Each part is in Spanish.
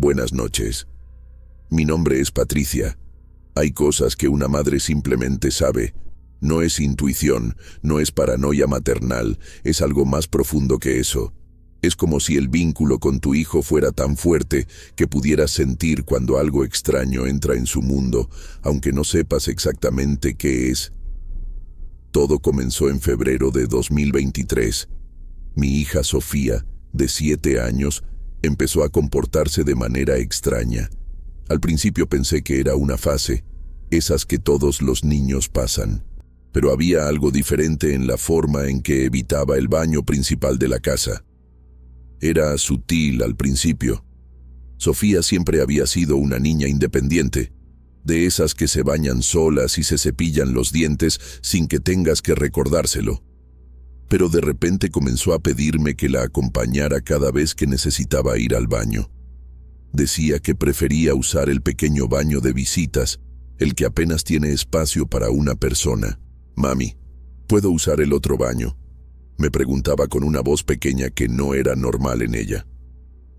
Buenas noches. Mi nombre es Patricia. Hay cosas que una madre simplemente sabe. No es intuición, no es paranoia maternal, es algo más profundo que eso. Es como si el vínculo con tu hijo fuera tan fuerte que pudieras sentir cuando algo extraño entra en su mundo, aunque no sepas exactamente qué es. Todo comenzó en febrero de 2023. Mi hija Sofía, de 7 años, empezó a comportarse de manera extraña. Al principio pensé que era una fase, esas que todos los niños pasan. Pero había algo diferente en la forma en que evitaba el baño principal de la casa. Era sutil al principio. Sofía siempre había sido una niña independiente, de esas que se bañan solas y se cepillan los dientes sin que tengas que recordárselo. Pero de repente comenzó a pedirme que la acompañara cada vez que necesitaba ir al baño. Decía que prefería usar el pequeño baño de visitas, el que apenas tiene espacio para una persona. «Mami, ¿puedo usar el otro baño?», me preguntaba con una voz pequeña que no era normal en ella.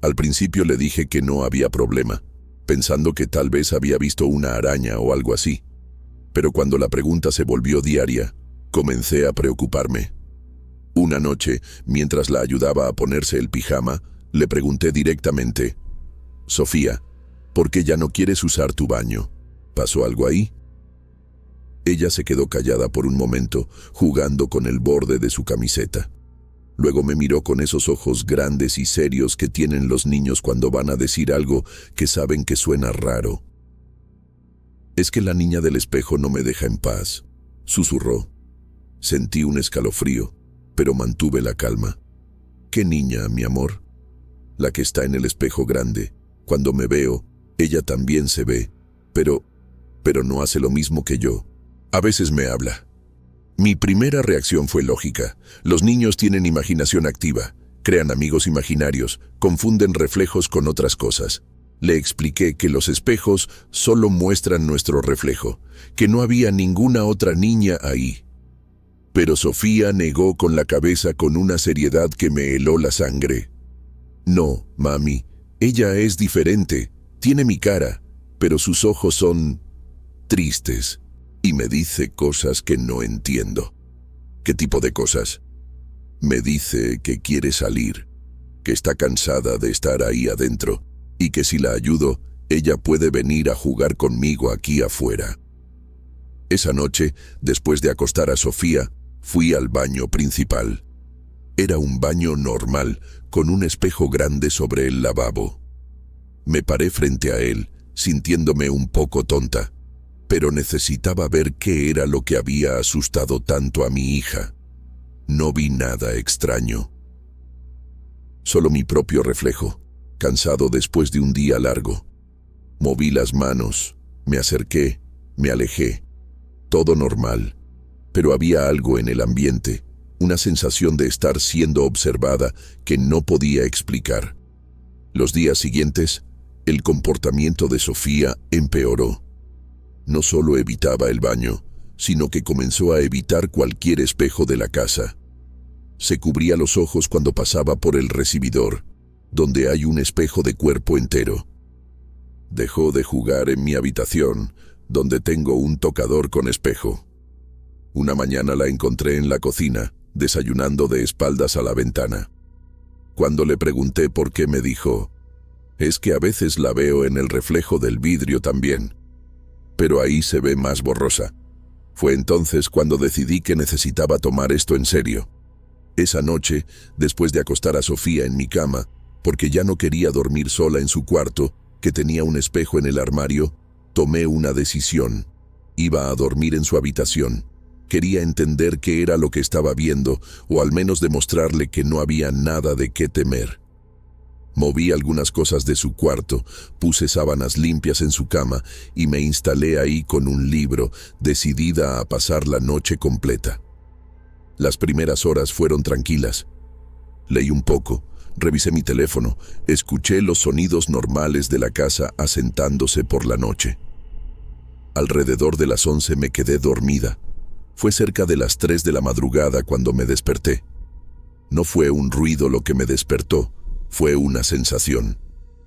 Al principio le dije que no había problema, pensando que tal vez había visto una araña o algo así. Pero cuando la pregunta se volvió diaria, comencé a preocuparme. Una noche, mientras la ayudaba a ponerse el pijama, le pregunté directamente: «Sofía, ¿por qué ya no quieres usar tu baño? ¿Pasó algo ahí?». Ella se quedó callada por un momento, jugando con el borde de su camiseta. Luego me miró con esos ojos grandes y serios que tienen los niños cuando van a decir algo que saben que suena raro. «Es que la niña del espejo no me deja en paz», susurró. Sentí un escalofrío, pero mantuve la calma. «¿Qué niña, mi amor?». «La que está en el espejo grande. Cuando me veo, ella también se ve, pero no hace lo mismo que yo. A veces me habla». Mi primera reacción fue lógica. Los niños tienen imaginación activa, crean amigos imaginarios, confunden reflejos con otras cosas. Le expliqué que los espejos solo muestran nuestro reflejo, que no había ninguna otra niña ahí. Pero Sofía negó con la cabeza con una seriedad que me heló la sangre. «No, mami, ella es diferente, tiene mi cara, pero sus ojos son tristes y me dice cosas que no entiendo». «¿Qué tipo de cosas?». «Me dice que quiere salir, que está cansada de estar ahí adentro y que si la ayudo, ella puede venir a jugar conmigo aquí afuera». Esa noche, después de acostar a Sofía, fui al baño principal. Era un baño normal, con un espejo grande sobre el lavabo. Me paré frente a él, sintiéndome un poco tonta, pero necesitaba ver qué era lo que había asustado tanto a mi hija. No vi nada extraño. Solo mi propio reflejo, cansado después de un día largo. Moví las manos, me acerqué, me alejé. Todo normal, pero había algo en el ambiente, una sensación de estar siendo observada que no podía explicar. Los días siguientes, el comportamiento de Sofía empeoró. No solo evitaba el baño, sino que comenzó a evitar cualquier espejo de la casa. Se cubría los ojos cuando pasaba por el recibidor, donde hay un espejo de cuerpo entero. Dejó de jugar en mi habitación, donde tengo un tocador con espejo. Una mañana la encontré en la cocina, desayunando de espaldas a la ventana. Cuando le pregunté por qué, me dijo: «Es que a veces la veo en el reflejo del vidrio también, pero ahí se ve más borrosa». Fue entonces cuando decidí que necesitaba tomar esto en serio. Esa noche, después de acostar a Sofía en mi cama, porque ya no quería dormir sola en su cuarto, que tenía un espejo en el armario, tomé una decisión. Iba a dormir en su habitación. Quería entender qué era lo que estaba viendo, o al menos demostrarle que no había nada de qué temer. Moví algunas cosas de su cuarto, puse sábanas limpias en su cama y me instalé ahí con un libro, decidida a pasar la noche completa. Las primeras horas fueron tranquilas. Leí un poco, revisé mi teléfono, escuché los sonidos normales de la casa asentándose por la noche. Alrededor de las 11 me quedé dormida. Fue cerca de las 3 de la madrugada cuando me desperté. No fue un ruido lo que me despertó, fue una sensación.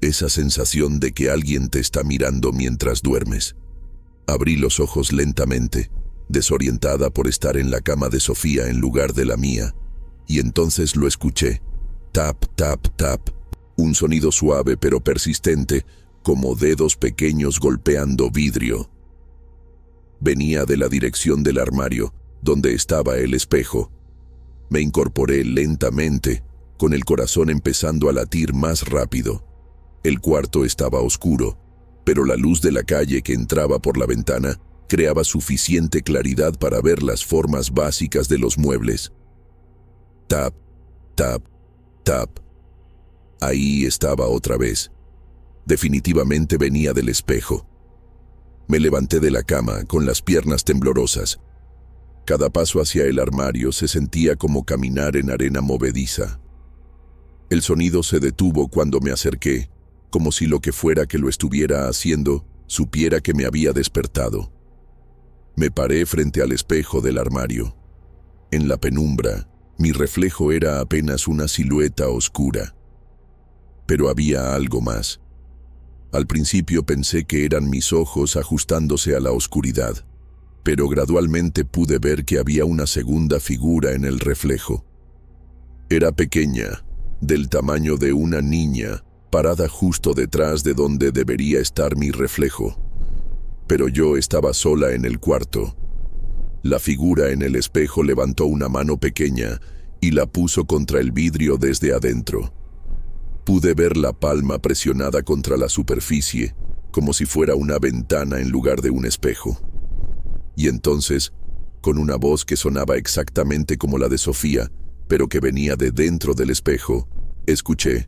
esa sensación de que alguien te está mirando mientras duermes. Abrí los ojos lentamente, desorientada por estar en la cama de Sofía en lugar de la mía, y entonces lo escuché. Tap, tap, tap. Un sonido suave pero persistente, como dedos pequeños golpeando vidrio. Venía de la dirección del armario, donde estaba el espejo. Me incorporé lentamente, con el corazón empezando a latir más rápido. El cuarto estaba oscuro, pero la luz de la calle que entraba por la ventana creaba suficiente claridad para ver las formas básicas de los muebles. Tap, tap, tap. Ahí estaba otra vez. Definitivamente venía del espejo. Me levanté de la cama con las piernas temblorosas. Cada paso hacia el armario se sentía como caminar en arena movediza. El sonido se detuvo cuando me acerqué, como si lo que fuera que lo estuviera haciendo supiera que me había despertado. Me paré frente al espejo del armario. En la penumbra, mi reflejo era apenas una silueta oscura. Pero había algo más. Al principio pensé que eran mis ojos ajustándose a la oscuridad, pero gradualmente pude ver que había una segunda figura en el reflejo. Era pequeña, del tamaño de una niña, parada justo detrás de donde debería estar mi reflejo. Pero yo estaba sola en el cuarto. La figura en el espejo levantó una mano pequeña y la puso contra el vidrio desde adentro. Pude ver la palma presionada contra la superficie, como si fuera una ventana en lugar de un espejo. Y entonces, con una voz que sonaba exactamente como la de Sofía, pero que venía de dentro del espejo, escuché: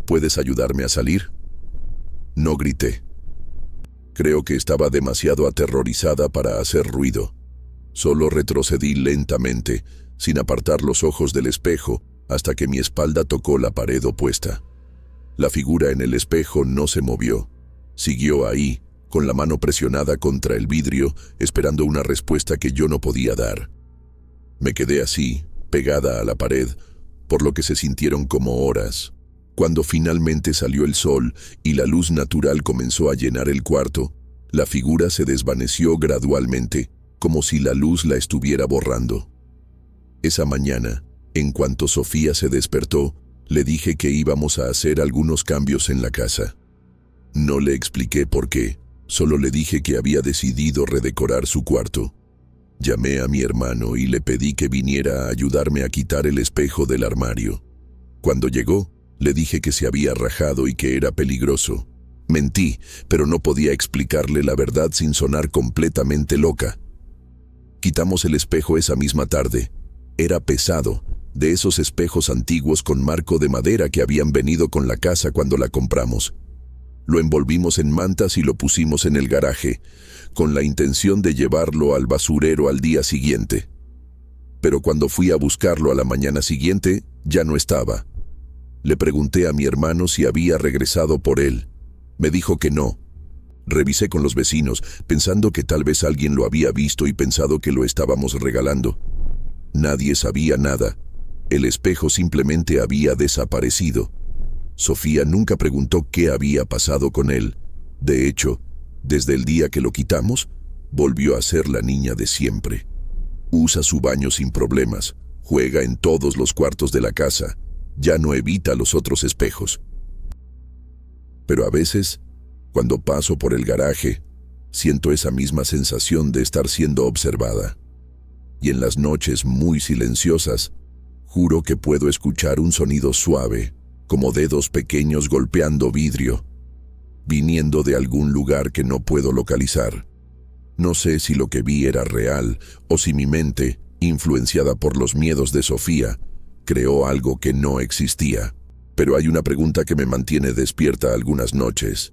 ¿puedes ayudarme a salir? No grité. Creo que estaba demasiado aterrorizada para hacer ruido. Solo retrocedí lentamente, sin apartar los ojos del espejo, hasta que mi espalda tocó la pared opuesta. La figura en el espejo no se movió. Siguió ahí, con la mano presionada contra el vidrio, esperando una respuesta que yo no podía dar. Me quedé así, pegada a la pared, por lo que se sintieron como horas. Cuando finalmente salió el sol y la luz natural comenzó a llenar el cuarto, la figura se desvaneció gradualmente, como si la luz la estuviera borrando. Esa mañana, en cuanto Sofía se despertó, le dije que íbamos a hacer algunos cambios en la casa. No le expliqué por qué, solo le dije que había decidido redecorar su cuarto. Llamé a mi hermano y le pedí que viniera a ayudarme a quitar el espejo del armario. Cuando llegó, le dije que se había rajado y que era peligroso. Mentí, pero no podía explicarle la verdad sin sonar completamente loca. Quitamos el espejo esa misma tarde. Era pesado, de esos espejos antiguos con marco de madera que habían venido con la casa cuando la compramos. Lo envolvimos en mantas y lo pusimos en el garaje, con la intención de llevarlo al basurero al día siguiente. Pero cuando fui a buscarlo a la mañana siguiente, ya no estaba. Le pregunté a mi hermano si había regresado por él. Me dijo que no. Revisé con los vecinos, pensando que tal vez alguien lo había visto y pensado que lo estábamos regalando. Nadie sabía nada. El espejo simplemente había desaparecido. Sofía nunca preguntó qué había pasado con él. De hecho, desde el día que lo quitamos, volvió a ser la niña de siempre. Usa su baño sin problemas, juega en todos los cuartos de la casa, ya no evita los otros espejos. Pero a veces, cuando paso por el garaje, siento esa misma sensación de estar siendo observada. Y en las noches muy silenciosas, juro que puedo escuchar un sonido suave, como dedos pequeños golpeando vidrio, viniendo de algún lugar que no puedo localizar. No sé si lo que vi era real o si mi mente, influenciada por los miedos de Sofía, creó algo que no existía. Pero hay una pregunta que me mantiene despierta algunas noches.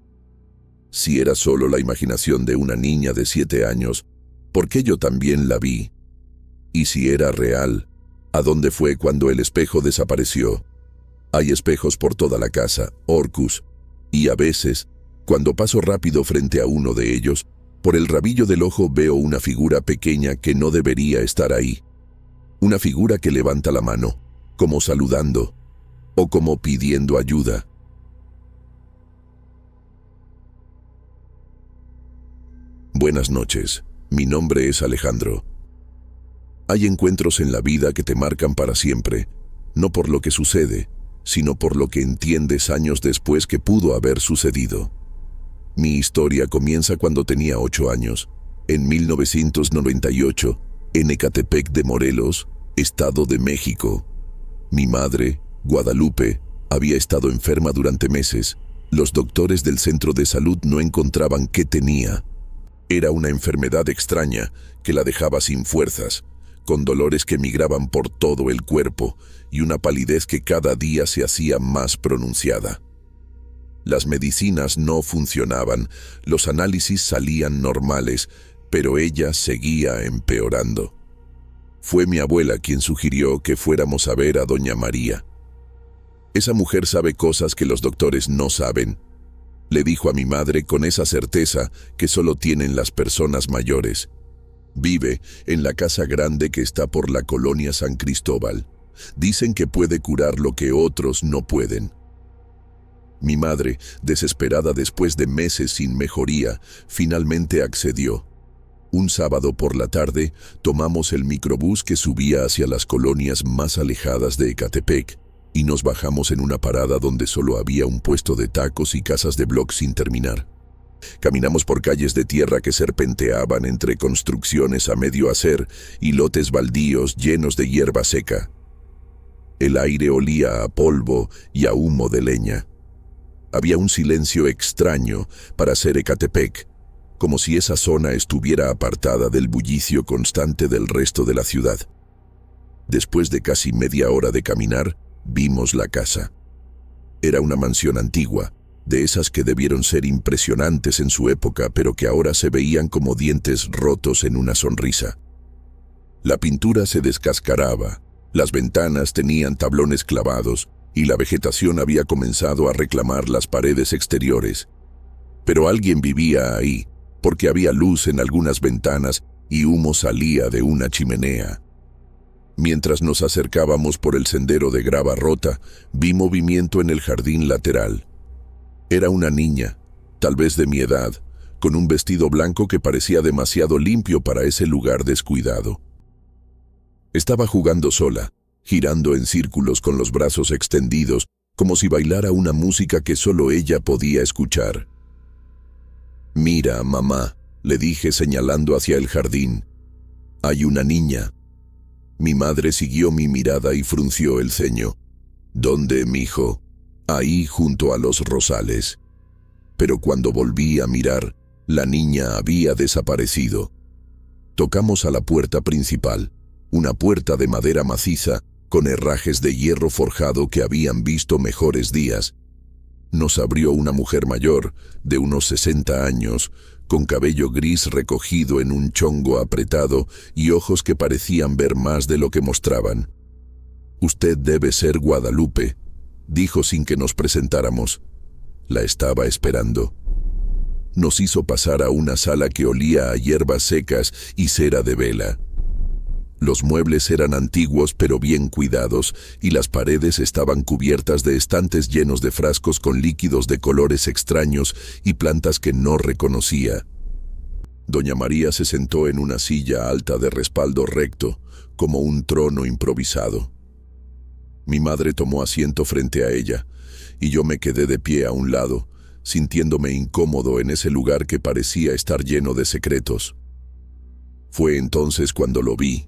Si era solo la imaginación de una niña de 7 años, ¿por qué yo también la vi? Y si era real, ¿a dónde fue cuando el espejo desapareció? Hay espejos por toda la casa, Orcus, y a veces, cuando paso rápido frente a uno de ellos, por el rabillo del ojo veo una figura pequeña que no debería estar ahí. Una figura que levanta la mano, como saludando, o como pidiendo ayuda. Buenas noches, mi nombre es Alejandro. Hay encuentros en la vida que te marcan para siempre, no por lo que sucede, sino por lo que entiendes años después que pudo haber sucedido. Mi historia comienza cuando tenía 8 años, en 1998, en Ecatepec de Morelos, Estado de México. Mi madre, Guadalupe, había estado enferma durante meses. Los doctores del centro de salud no encontraban qué tenía. Era una enfermedad extraña que la dejaba sin fuerzas, con dolores que migraban por todo el cuerpo y una palidez que cada día se hacía más pronunciada. Las medicinas no funcionaban, los análisis salían normales, pero ella seguía empeorando. Fue mi abuela quien sugirió que fuéramos a ver a doña María. Esa mujer sabe cosas que los doctores no saben, le dijo a mi madre con esa certeza que solo tienen las personas mayores. Vive en la casa grande que está por la colonia San Cristóbal. Dicen que puede curar lo que otros no pueden. Mi madre, desesperada después de meses sin mejoría, finalmente accedió. Un sábado por la tarde, tomamos el microbús que subía hacia las colonias más alejadas de Ecatepec y nos bajamos en una parada donde solo había un puesto de tacos y casas de bloc sin terminar. Caminamos por calles de tierra que serpenteaban entre construcciones a medio hacer y lotes baldíos llenos de hierba seca. El aire olía a polvo y a humo de leña. Había un silencio extraño para ser Ecatepec, como si esa zona estuviera apartada del bullicio constante del resto de la ciudad. Después de casi media hora de caminar, vimos la casa. Era una mansión antigua, de esas que debieron ser impresionantes en su época, pero que ahora se veían como dientes rotos en una sonrisa. La pintura se descascaraba, las ventanas tenían tablones clavados y la vegetación había comenzado a reclamar las paredes exteriores. Pero alguien vivía ahí, porque había luz en algunas ventanas y humo salía de una chimenea. Mientras nos acercábamos por el sendero de grava rota, vi movimiento en el jardín lateral. Era una niña, tal vez de mi edad, con un vestido blanco que parecía demasiado limpio para ese lugar descuidado. Estaba jugando sola, girando en círculos con los brazos extendidos, como si bailara una música que solo ella podía escuchar. «Mira, mamá», le dije señalando hacia el jardín. «Hay una niña». Mi madre siguió mi mirada y frunció el ceño. «¿Dónde, mijo?» «Ahí, junto a los rosales». Pero cuando volví a mirar, la niña había desaparecido. Tocamos a la puerta principal, una puerta de madera maciza, con herrajes de hierro forjado que habían visto mejores días. Nos abrió una mujer mayor, de unos 60 años, con cabello gris recogido en un chongo apretado y ojos que parecían ver más de lo que mostraban. «Usted debe ser Guadalupe», dijo sin que nos presentáramos. La estaba esperando. Nos hizo pasar a una sala que olía a hierbas secas y cera de vela. Los muebles eran antiguos pero bien cuidados y las paredes estaban cubiertas de estantes llenos de frascos con líquidos de colores extraños y plantas que no reconocía. Doña María se sentó en una silla alta de respaldo recto, como un trono improvisado. Mi madre tomó asiento frente a ella y yo me quedé de pie a un lado, sintiéndome incómodo en ese lugar que parecía estar lleno de secretos. Fue entonces cuando lo vi.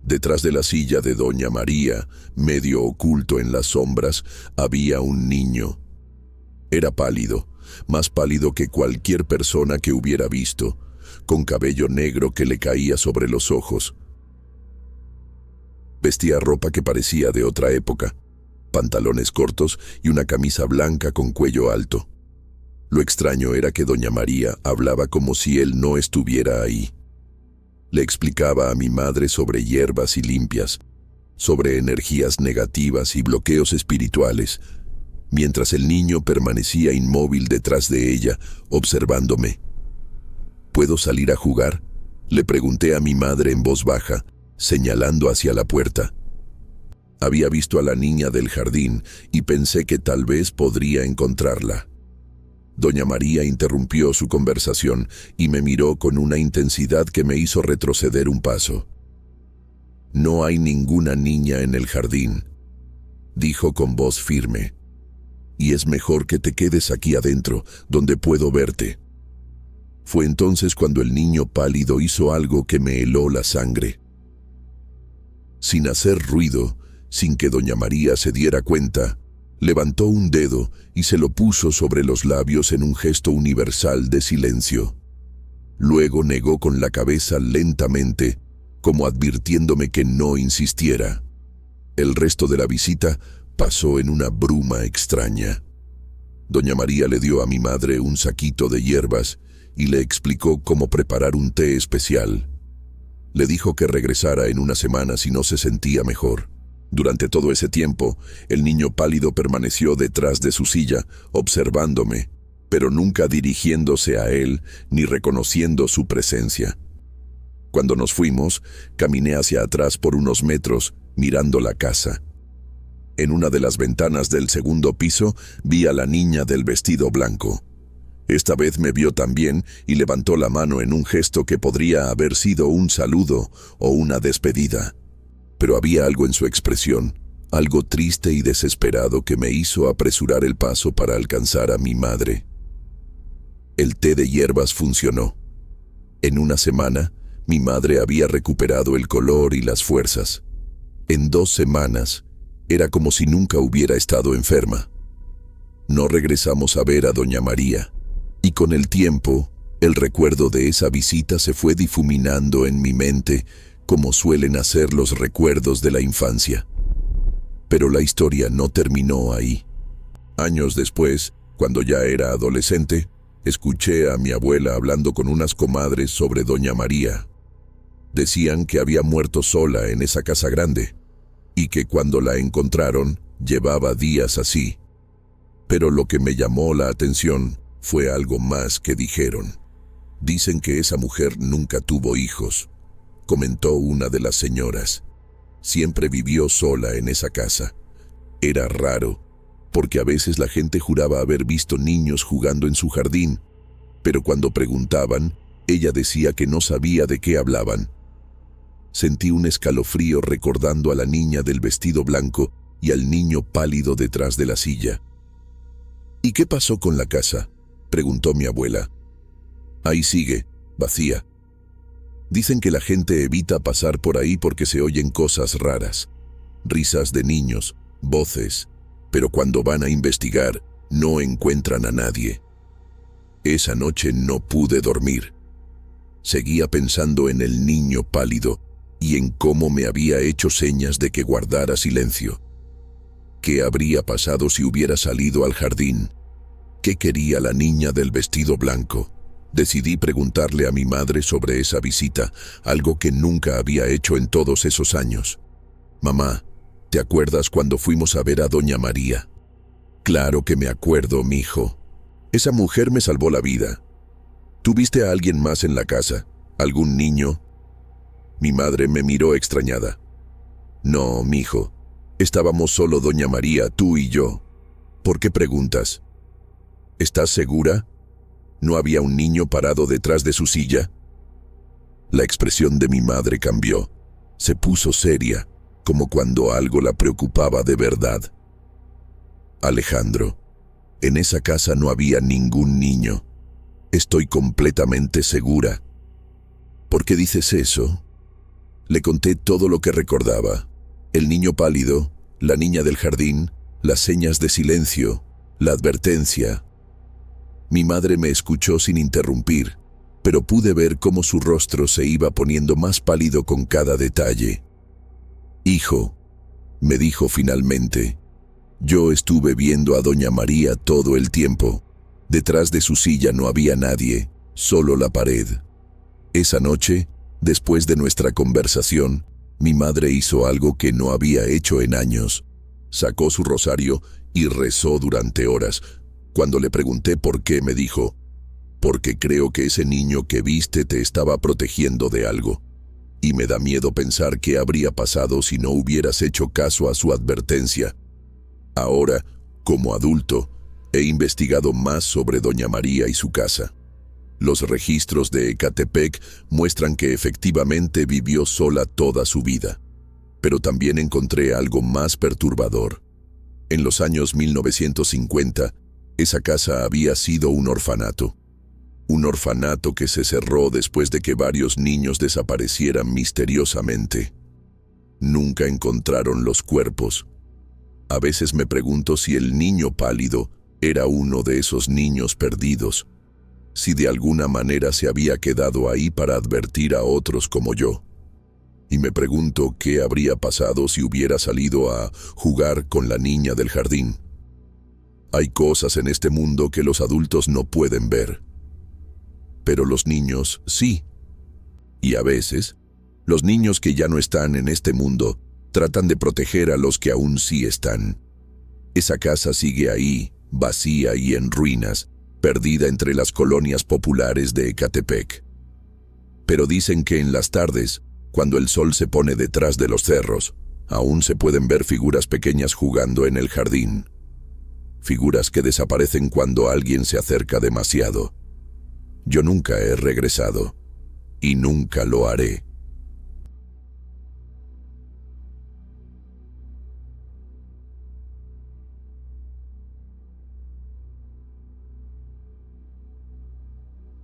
Detrás de la silla de doña María, medio oculto en las sombras, había un niño. Era pálido, más pálido que cualquier persona que hubiera visto, con cabello negro que le caía sobre los ojos. Vestía ropa que parecía de otra época, pantalones cortos y una camisa blanca con cuello alto. Lo extraño era que doña María hablaba como si él no estuviera ahí. Le explicaba a mi madre sobre hierbas y limpias, sobre energías negativas y bloqueos espirituales, mientras el niño permanecía inmóvil detrás de ella, observándome. ¿Puedo salir a jugar?, le pregunté a mi madre en voz baja, señalando hacia la puerta. Había visto a la niña del jardín y pensé que tal vez podría encontrarla. Doña María interrumpió su conversación y me miró con una intensidad que me hizo retroceder un paso. «No hay ninguna niña en el jardín», dijo con voz firme. «Y es mejor que te quedes aquí adentro, donde puedo verte». Fue entonces cuando el niño pálido hizo algo que me heló la sangre. Sin hacer ruido, sin que doña María se diera cuenta, levantó un dedo y se lo puso sobre los labios en un gesto universal de silencio. Luego negó con la cabeza lentamente, como advirtiéndome que no insistiera. El resto de la visita pasó en una bruma extraña. Doña María le dio a mi madre un saquito de hierbas y le explicó cómo preparar un té especial. Le dijo que regresara en una semana si no se sentía mejor. Durante todo ese tiempo, el niño pálido permaneció detrás de su silla, observándome, pero nunca dirigiéndose a él ni reconociendo su presencia. Cuando nos fuimos, caminé hacia atrás por unos metros, mirando la casa. En una de las ventanas del segundo piso vi a la niña del vestido blanco. Esta vez me vio también y levantó la mano en un gesto que podría haber sido un saludo o una despedida. Pero había algo en su expresión, algo triste y desesperado que me hizo apresurar el paso para alcanzar a mi madre. El té de hierbas funcionó. En una semana, mi madre había recuperado el color y las fuerzas. En 2 semanas, era como si nunca hubiera estado enferma. No regresamos a ver a doña María, y con el tiempo, el recuerdo de esa visita se fue difuminando en mi mente, como suelen hacer los recuerdos de la infancia. Pero la historia no terminó ahí. Años después, cuando ya era adolescente, escuché a mi abuela hablando con unas comadres sobre doña María. Decían que había muerto sola en esa casa grande, y que cuando la encontraron, llevaba días así. Pero lo que me llamó la atención fue algo más que dijeron. Dicen que esa mujer nunca tuvo hijos, comentó una de las señoras. Siempre vivió sola en esa casa. Era raro, porque a veces la gente juraba haber visto niños jugando en su jardín, pero cuando preguntaban, ella decía que no sabía de qué hablaban. Sentí un escalofrío recordando a la niña del vestido blanco y al niño pálido detrás de la silla. «¿Y qué pasó con la casa?», preguntó mi abuela. «Ahí sigue, vacía. Dicen que la gente evita pasar por ahí porque se oyen cosas raras, risas de niños, voces, pero cuando van a investigar, no encuentran a nadie. Esa noche no pude dormir. Seguía pensando en el niño pálido y en cómo me había hecho señas de que guardara silencio. ¿Qué habría pasado si hubiera salido al jardín? ¿Qué quería la niña del vestido blanco? Decidí preguntarle a mi madre sobre esa visita, algo que nunca había hecho en todos esos años. «Mamá, ¿te acuerdas cuando fuimos a ver a doña María?». «Claro que me acuerdo, mijo. Esa mujer me salvó la vida. ¿Tú viste a alguien más en la casa? ¿Algún niño?». Mi madre me miró extrañada. «No, mijo. Estábamos solo doña María, tú y yo. ¿Por qué preguntas? ¿Estás segura? ¿No había un niño parado detrás de su silla?». La expresión de mi madre cambió. Se puso seria, como cuando algo la preocupaba de verdad. «Alejandro, en esa casa no había ningún niño. Estoy completamente segura». «¿Por qué dices eso?». Le conté todo lo que recordaba. El niño pálido, la niña del jardín, las señas de silencio, la advertencia. Mi madre me escuchó sin interrumpir, pero pude ver cómo su rostro se iba poniendo más pálido con cada detalle. «Hijo», me dijo finalmente, «yo estuve viendo a doña María todo el tiempo. Detrás de su silla no había nadie, solo la pared. Esa noche, después de nuestra conversación, mi madre hizo algo que no había hecho en años. Sacó su rosario y rezó durante horas. Cuando le pregunté por qué, me dijo, «Porque creo que ese niño que viste te estaba protegiendo de algo. Y me da miedo pensar qué habría pasado si no hubieras hecho caso a su advertencia. Ahora, como adulto, He investigado más sobre Doña María y su casa. Los registros de Ecatepec muestran que efectivamente vivió sola toda su vida. Pero también encontré algo más perturbador. En los años 1950, esa casa había sido un orfanato. Un orfanato que se cerró después de que varios niños desaparecieran misteriosamente. Nunca encontraron los cuerpos. A veces me pregunto si el niño pálido era uno de esos niños perdidos, si de alguna manera se había quedado ahí para advertir a otros como yo. Y me pregunto qué habría pasado si hubiera salido a jugar con la niña del jardín. Hay cosas en este mundo que los adultos no pueden ver. Pero los niños sí. Y a veces, los niños que ya no están en este mundo tratan de proteger a los que aún sí están. Esa casa sigue ahí, vacía y en ruinas, perdida entre las colonias populares de Ecatepec. Pero dicen que en las tardes, cuando el sol se pone detrás de los cerros, aún se pueden ver figuras pequeñas jugando en el jardín. Figuras que desaparecen cuando alguien se acerca demasiado. Yo nunca he regresado, y nunca lo haré.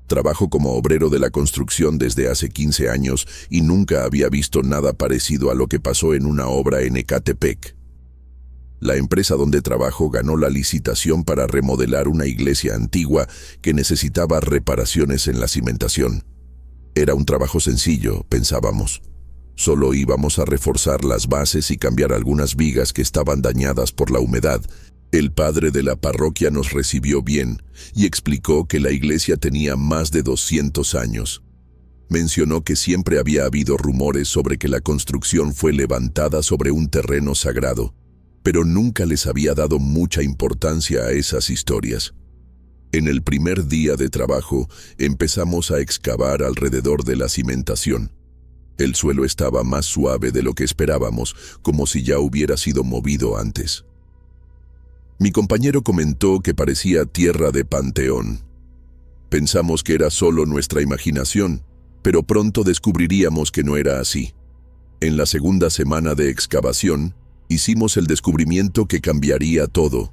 Trabajo como obrero de la construcción desde hace 15 años y nunca había visto nada parecido a lo que pasó en una obra en Ecatepec. La empresa donde trabajo ganó la licitación para remodelar una iglesia antigua que necesitaba reparaciones en la cimentación. Era un trabajo sencillo, pensábamos. Solo íbamos a reforzar las bases y cambiar algunas vigas que estaban dañadas por la humedad. El padre de la parroquia nos recibió bien y explicó que la iglesia tenía más de 200 años. Mencionó que siempre había habido rumores sobre que la construcción fue levantada sobre un terreno sagrado, pero nunca les había dado mucha importancia a esas historias. En el primer día de trabajo empezamos a excavar alrededor de la cimentación. El suelo estaba más suave de lo que esperábamos, como si ya hubiera sido movido antes. Mi compañero comentó que parecía tierra de panteón. Pensamos que era solo nuestra imaginación, pero pronto descubriríamos que no era así. En la segunda semana de excavación, hicimos el descubrimiento que cambiaría todo.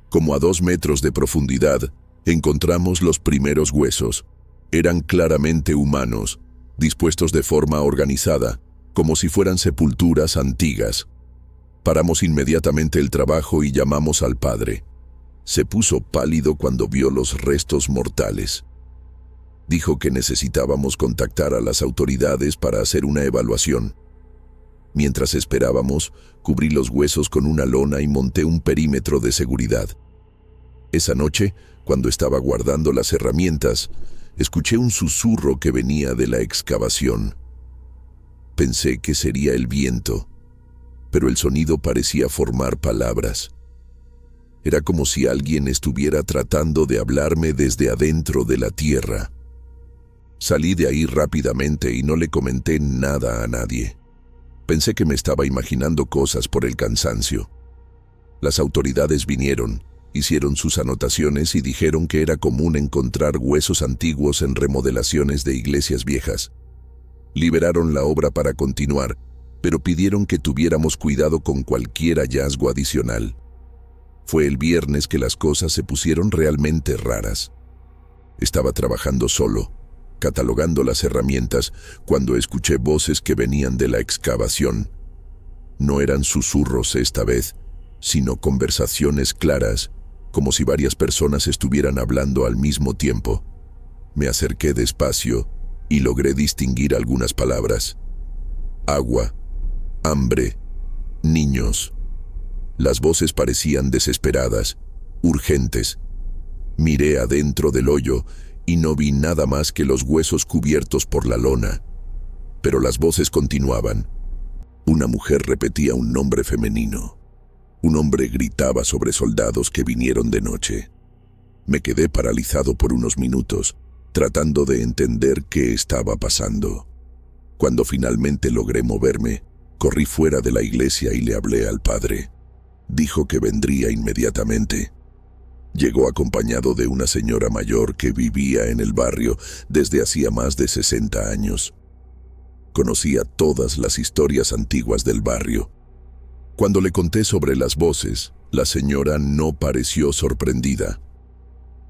Como a 2 metros de profundidad, encontramos los primeros huesos. Eran claramente humanos, dispuestos de forma organizada, como si fueran sepulturas antiguas. Paramos inmediatamente el trabajo y llamamos al padre. Se puso pálido cuando vio los restos mortales. Dijo que necesitábamos contactar a las autoridades para hacer una evaluación. Mientras esperábamos, cubrí los huesos con una lona y monté un perímetro de seguridad. Esa noche, cuando estaba guardando las herramientas, escuché un susurro que venía de la excavación. Pensé que sería el viento, pero el sonido parecía formar palabras. Era como si alguien estuviera tratando de hablarme desde adentro de la tierra. Salí de ahí rápidamente y no le comenté nada a nadie. Pensé que me estaba imaginando cosas por el cansancio. Las autoridades vinieron, hicieron sus anotaciones y dijeron que era común encontrar huesos antiguos en remodelaciones de iglesias viejas. Liberaron la obra para continuar, pero pidieron que tuviéramos cuidado con cualquier hallazgo adicional. Fue el viernes que las cosas se pusieron realmente raras. Estaba trabajando solo, catalogando las herramientas, cuando escuché voces que venían de la excavación. No eran susurros esta vez, sino conversaciones claras, como si varias personas estuvieran hablando al mismo tiempo. Me acerqué despacio y logré distinguir algunas palabras. Agua, hambre, niños. Las voces parecían desesperadas, urgentes. Miré adentro del hoyo y no vi nada más que los huesos cubiertos por la lona. Pero las voces continuaban. Una mujer repetía un nombre femenino. Un hombre gritaba sobre soldados que vinieron de noche. Me quedé paralizado por unos minutos, tratando de entender qué estaba pasando. Cuando finalmente logré moverme, corrí fuera de la iglesia y le hablé al padre. Dijo que vendría inmediatamente. Llegó acompañado de una señora mayor que vivía en el barrio desde hacía más de 60 años. Conocía todas las historias antiguas del barrio. Cuando le conté sobre las voces, la señora no pareció sorprendida.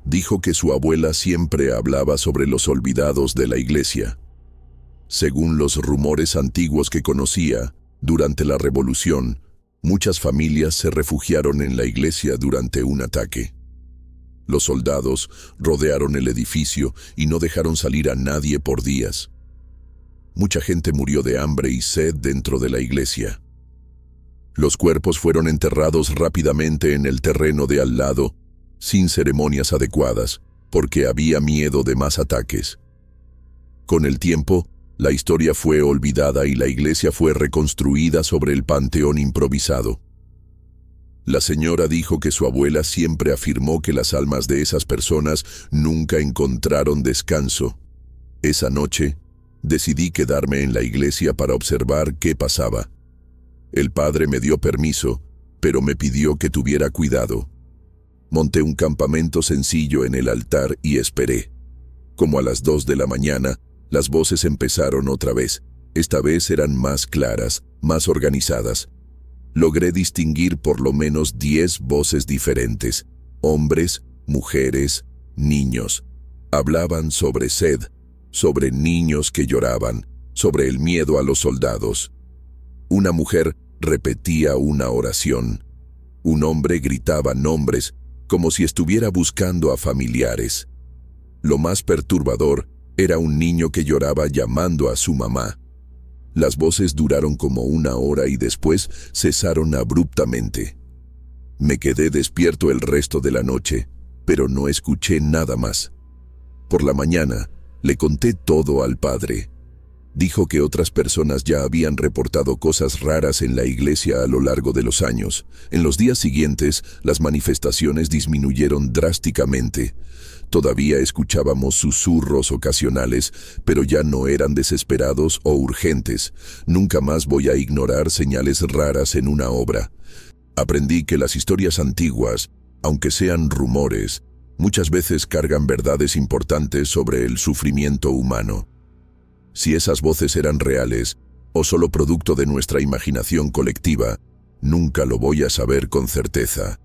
Dijo que su abuela siempre hablaba sobre los olvidados de la iglesia. Según los rumores antiguos que conocía, durante la Revolución, muchas familias se refugiaron en la iglesia durante un ataque. Los soldados rodearon el edificio y no dejaron salir a nadie por días. Mucha gente murió de hambre y sed dentro de la iglesia. Los cuerpos fueron enterrados rápidamente en el terreno de al lado, sin ceremonias adecuadas, porque había miedo de más ataques. Con el tiempo, la historia fue olvidada y la iglesia fue reconstruida sobre el panteón improvisado. La señora dijo que su abuela siempre afirmó que las almas de esas personas nunca encontraron descanso. Esa noche, decidí quedarme en la iglesia para observar qué pasaba. El padre me dio permiso, pero me pidió que tuviera cuidado. Monté un campamento sencillo en el altar y esperé. Como a las 2 de la mañana, las voces empezaron otra vez. Esta vez eran más claras, más organizadas. Logré distinguir por lo menos 10 voces diferentes. Hombres, mujeres, niños. Hablaban sobre sed, sobre niños que lloraban, sobre el miedo a los soldados. Una mujer repetía una oración. Un hombre gritaba nombres, como si estuviera buscando a familiares. Lo más perturbador era un niño que lloraba llamando a su mamá. Las voces duraron como 1 hora y después cesaron abruptamente. Me quedé despierto el resto de la noche, pero no escuché nada más. Por la mañana, le conté todo al padre. Dijo que otras personas ya habían reportado cosas raras en la iglesia a lo largo de los años. En los días siguientes, las manifestaciones disminuyeron drásticamente. Todavía escuchábamos susurros ocasionales, pero ya no eran desesperados o urgentes. Nunca más voy a ignorar señales raras en una obra. Aprendí que las historias antiguas, aunque sean rumores, muchas veces cargan verdades importantes sobre el sufrimiento humano. Si esas voces eran reales, o solo producto de nuestra imaginación colectiva, nunca lo voy a saber con certeza.